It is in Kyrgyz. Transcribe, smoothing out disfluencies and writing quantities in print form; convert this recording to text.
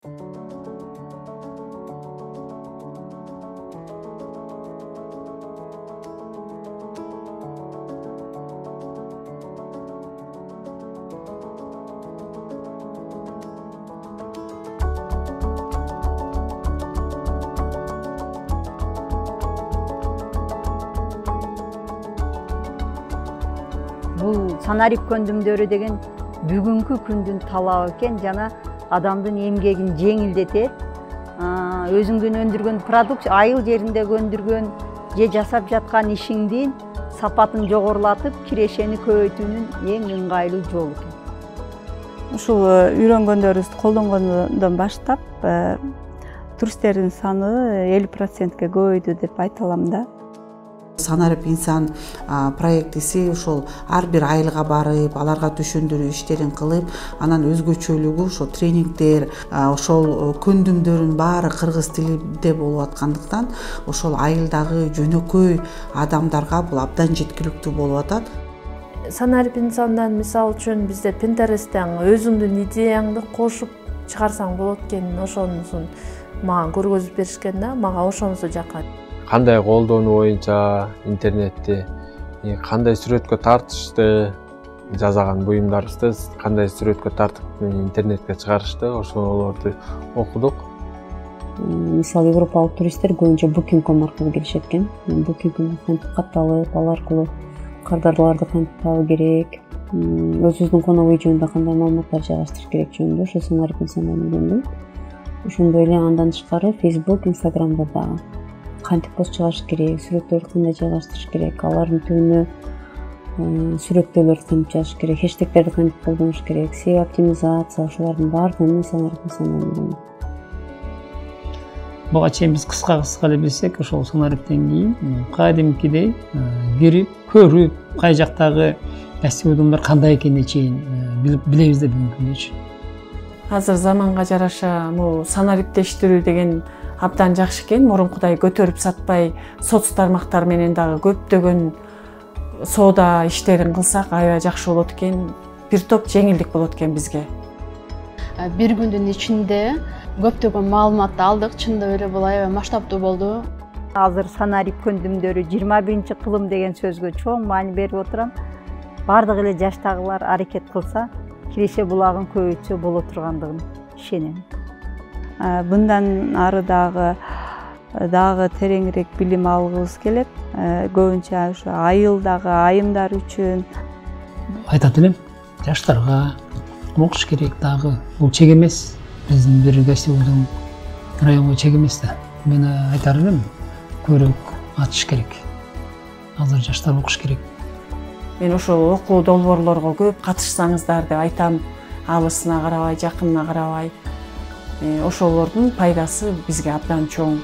Бул санарип көндүмдөрү деген бүгүнкү күндүн талабы экен, жана адамдын эмгегин жеңилдетет. Өзүңдүн өндүргөн продукт айыл жеринде өндүргөн же жасап жаткан ишиңдин сапатын жогорулатып, кирешени көбөйтүүнүн эң ыңгайлуу жолу экен. Ушул үйрөнгөндөрүбүздү колдонгондон баштап туристтердин саны 50%ке көбөйдү деп айта алам да. Санарип инсан проектиси ошол ар бир айылга барып, аларга түшүндүрүү иштерин кылып, анан өзгөчөлүгү ошо тренингдер, ошол көндүмдөрүн баары кыргыз тилинде болуп аткандыктан, ошол айылдагы жөнөкөй адамдарга бул абдан жеткиликтүү болуп атат. Санарип инсандан мисал үчүн бизде Pinterest'тен өзүңдүн идеяңды кошуп чыгарсаң болот экен, ошонусун мага көргөзүп беришкен да, мага ошонусу жакат. Кандай колдонуу боюнча интернетти, кандай сүрөткө тартышты, жасаган буюмдарыбызды кандай сүрөткө тартып интернетке чыгарышты, ошолорду окудук. Мисалы европалык туристтер көбүнчө Booking.com аркылуу келишет экен. Booking.com кантип катталып, ал аркылуу кардарларды кантип табуу керек, өзүбүздүн конок үй жөнүндө кандай маалыматтар жайгаштырыш керек жөнүндө ошо санарип инсандан үйрөндүм. Ошондой эле андан тышкары Facebook, Instagramда дагы кантип пост чыгарыш керек, сүрөттөрдү кандай жайгаштырыш керек, алардын түбүнө сүрөттөлөрдү кантип жазыш керек, хэштегтерди кантип колдонуш керек, SEO оптимизация, ошолордун баардыгын санарип инсандан үйрөндүм. Буга чейин биз кыска эле билсек, ошол санариптен кийин кадимкидей кирип, көрүп, кай жактагы уюмдар кандай экенине чейин билебиз да бүгүнкү күндөчү. Азыр заманга жараша бул санарипте иштирүү деген абдан жакшы экен. Мурункудай көтөрүп сатпай, соц тармактар менен дагы көптөгөн соода иштерин кылсак аябай жакшы болот экен. Бир топ жеңилдик болот экен бизге. Бир күндүн ичинде көптөгөн маалыматты алдык, чындап эле бул аябай масштабтуу болду. Азыр санарип көндүмдөрү 21-кылым деген сөзгө чоң маани берип отурам. Бардык эле жаштагылар аракет кылса, киреше булагын көбөйтсө боло тургандыгын ишенем. Мындан ары дагы тереңирээк билим алгыбыз келет. Көбүнчө ошо айылдагы айымдар үчүн айтат элем, жаштарга окуш керек дагы. Бул чек эмес. Биздин бир гостевойдун районго чек эмес да. Мен айтар элем, көрөк атыш керек. Азыр жаштар окуш керек. Мен ошол окуу долбоорлорго көп катышсаңыздар деп айтам. Алысына карабай, жакынына карабай. Ошолордун пайдасы бизге абдан чоң.